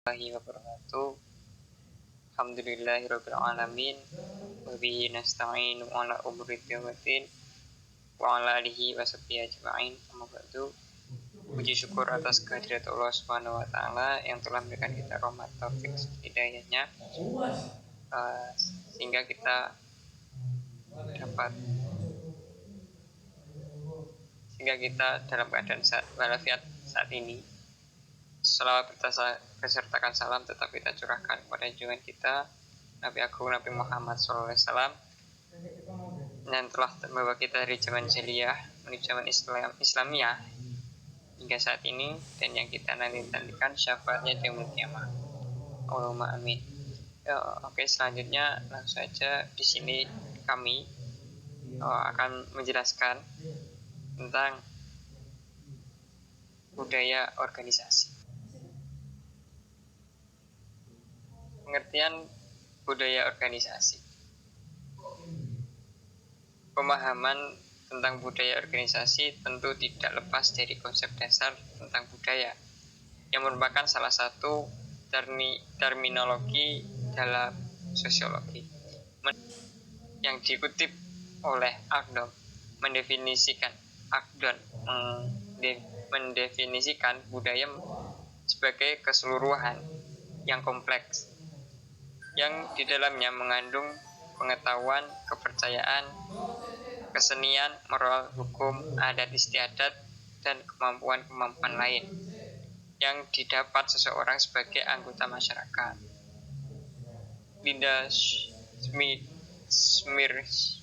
Warahmatullahi wabarakatuh. Alhamdulillahirabbil alamin. Wa bihi nasta'inu ala umuri dinina wa ala alihi wa sahbihi ajma'in. Amma ba'du. Puji syukur atas kehadirat Allah Subhanahu wa taala yang telah memberikan kita rahmat taufik hidayahnya sehingga kita dalam keadaan walafiat saat ini. Salawat besertakan salam tetap kita curahkan kepada junjungan kita Nabi Agung Nabi Muhammad SAW yang telah membawa kita dari zaman jahiliyah menuju zaman Islamiyah hingga saat ini, dan yang kita nantikan syafaatnya di yaumul qiyamah. Allahumma amin. Oke, selanjutnya langsung saja di sini kami akan menjelaskan tentang budaya organisasi. Pengertian budaya organisasi. Pemahaman tentang budaya organisasi tentu tidak lepas dari konsep dasar tentang budaya yang merupakan salah satu terminologi dalam sosiologi yang dikutip oleh Agdon mendefinisikan budaya sebagai keseluruhan yang kompleks yang di dalamnya mengandung pengetahuan, kepercayaan, kesenian, moral, hukum, adat istiadat, dan kemampuan-kemampuan lain yang didapat seseorang sebagai anggota masyarakat. Linda Smirci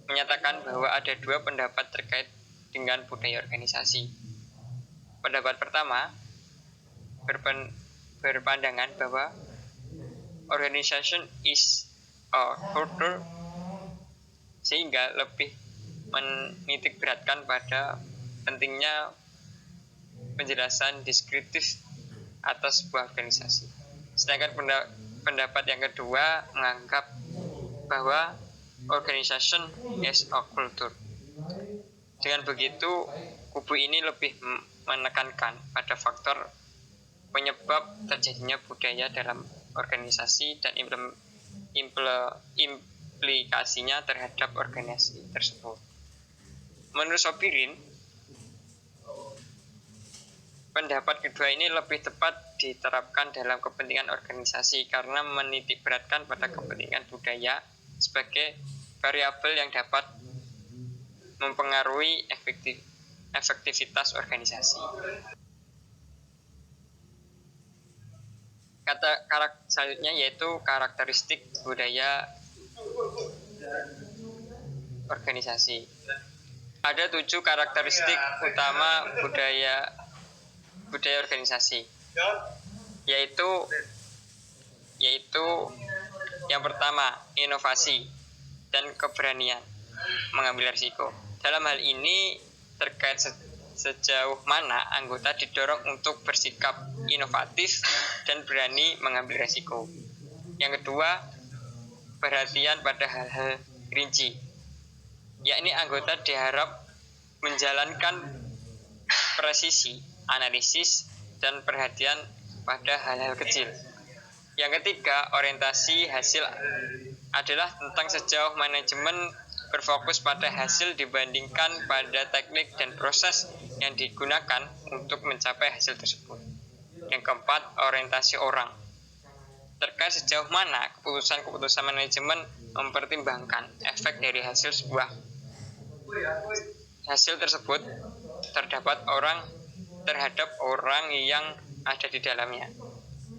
menyatakan bahwa ada dua pendapat terkait dengan budaya organisasi. Pendapat pertama berpandangan bahwa organization is a culture, sehingga lebih menitik beratkan pada pentingnya penjelasan deskriptif atas sebuah organisasi. Sedangkan pendapat yang kedua menganggap bahwa organization is a culture. Dengan begitu, kubu ini lebih menekankan pada faktor penyebab terjadinya budaya dalam organisasi dan implikasinya terhadap organisasi tersebut. Menurut Sobirin, pendapat kedua ini lebih tepat diterapkan dalam kepentingan organisasi karena menitik beratkan pada kepentingan budaya sebagai variabel yang dapat mempengaruhi efektivitas organisasi. Kata selanjutnya yaitu karakteristik budaya organisasi. Ada 7 karakteristik utama budaya organisasi, yaitu yang pertama, inovasi dan keberanian mengambil risiko. Dalam hal ini terkait sejauh mana anggota didorong untuk bersikap inovatif dan berani mengambil resiko. Yang kedua, perhatian pada hal-hal rinci, yakni anggota diharap menjalankan presisi, analisis, dan perhatian pada hal-hal kecil. Yang ketiga, orientasi hasil adalah tentang sejauh manajemen berfokus pada hasil dibandingkan pada teknik dan proses yang digunakan untuk mencapai hasil tersebut. Yang keempat, orientasi orang. Terkait sejauh mana keputusan manajemen mempertimbangkan efek dari hasil tersebut terhadap orang yang ada di dalamnya.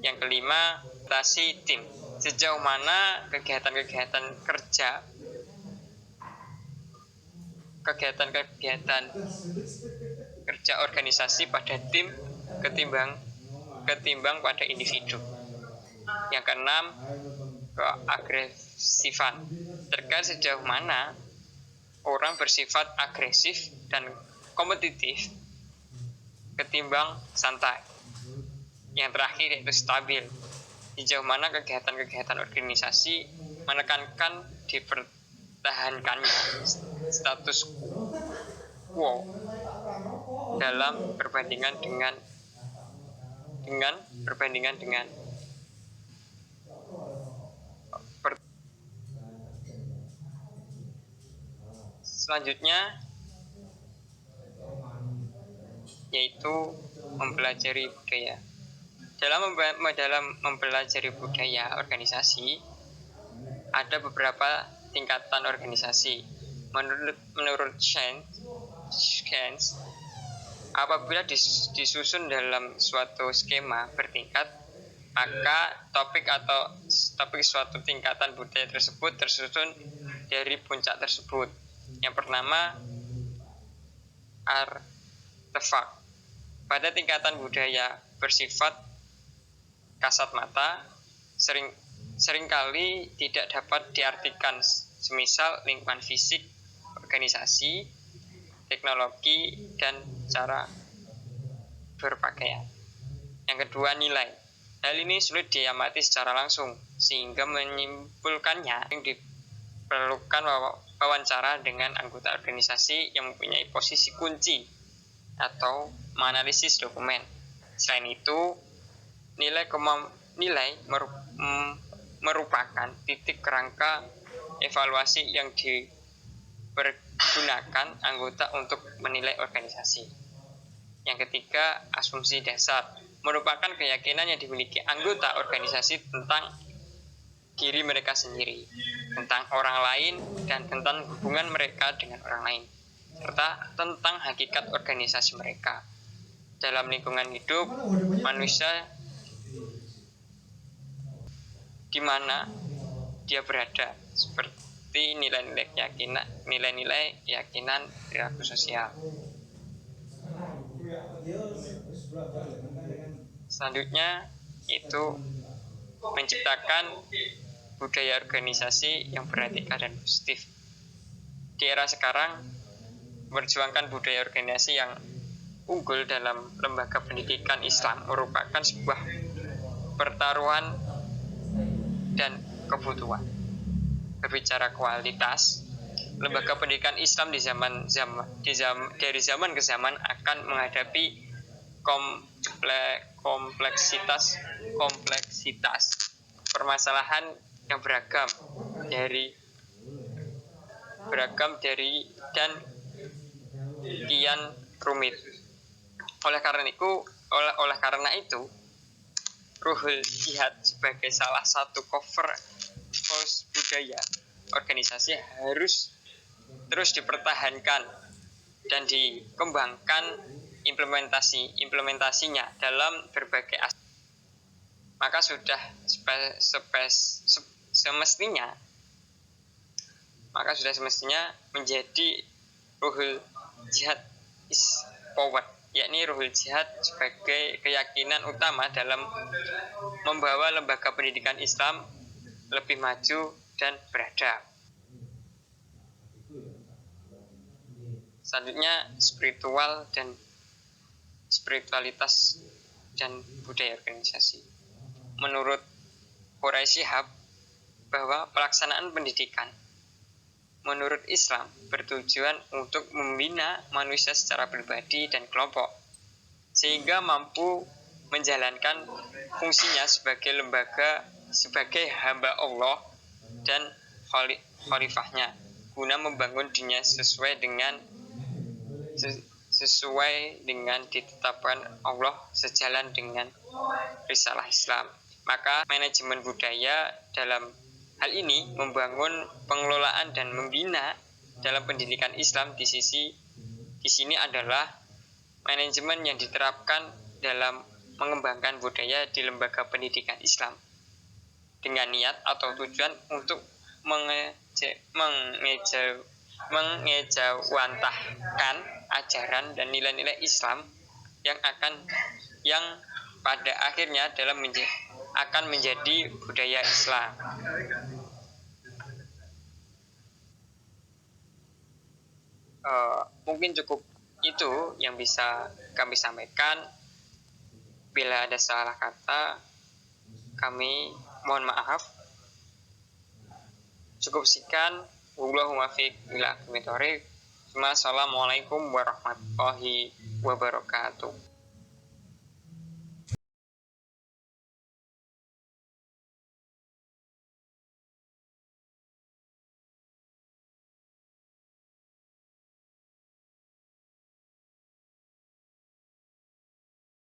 Yang kelima, orientasi tim. Sejauh mana kegiatan kerja organisasi pada tim ketimbang pada individu. Yang keenam, keagresifan. Terkait sejauh mana orang bersifat agresif dan kompetitif ketimbang santai. Yang terakhir yaitu stabil. Sejauh mana kegiatan organisasi menekankan dipertahankannya status quo dalam perbandingan dengan berbandingan dengan selanjutnya, yaitu mempelajari budaya. Dalam mempelajari budaya organisasi, ada beberapa tingkatan organisasi. Menurut Scans, apabila disusun dalam suatu skema bertingkat, maka topik suatu tingkatan budaya tersebut tersusun dari puncak tersebut. Yang pertama, artefak. Pada tingkatan budaya bersifat kasat mata, seringkali tidak dapat diartikan, semisal lingkungan fisik, organisasi, teknologi, dan cara berpakaian. Yang kedua, nilai. Hal ini sulit diamati secara langsung, sehingga menyimpulkannya yang diperlukan wawancara dengan anggota organisasi yang mempunyai posisi kunci atau menganalisis dokumen. Selain itu, nilai merupakan titik kerangka evaluasi yang dipergunakan anggota untuk menilai organisasi. Yang ketiga, asumsi dasar merupakan keyakinan yang dimiliki anggota organisasi tentang diri mereka sendiri, tentang orang lain, dan tentang hubungan mereka dengan orang lain, serta tentang hakikat organisasi mereka. Dalam lingkungan hidup manusia di mana dia berada, seperti nilai-nilai keyakinan, perilaku sosial. Selanjutnya itu menciptakan budaya organisasi yang beretika dan positif. Di era sekarang, memperjuangkan budaya organisasi yang unggul dalam lembaga pendidikan Islam merupakan sebuah pertaruhan dan kebutuhan. Berbicara kualitas, lembaga pendidikan Islam dari zaman ke zaman akan menghadapi kompleksitas permasalahan yang beragam dan kian rumit. Oleh karena itu, ruhul jihad sebagai salah satu core budaya organisasi harus terus dipertahankan dan dikembangkan implementasinya dalam berbagai aspek. Maka sudah semestinya menjadi ruhul jihad is power, yakni ruhul jihad sebagai keyakinan utama dalam membawa lembaga pendidikan Islam lebih maju dan beradab. Selanjutnya, spiritualitas dan budaya organisasi. Menurut Quraisy Shihab, bahwa pelaksanaan pendidikan menurut Islam bertujuan untuk membina manusia secara pribadi dan kelompok, sehingga mampu menjalankan fungsinya sebagai hamba Allah dan khalifahnya, guna membangun dunia sesuai dengan ditetapkan Allah sejalan dengan risalah Islam. Maka manajemen budaya dalam hal ini membangun pengelolaan dan membina dalam pendidikan Islam di sini adalah manajemen yang diterapkan dalam mengembangkan budaya di lembaga pendidikan Islam dengan niat atau tujuan untuk mengejawantahkan ajaran dan nilai-nilai Islam yang pada akhirnya akan menjadi budaya Islam. Mungkin cukup itu yang bisa kami sampaikan. Bila ada salah kata, kami mohon maaf. Cukup sekian. Wallahumma fiq ila aqwamit thoriq. Assalamualaikum warahmatullahi wabarakatuh.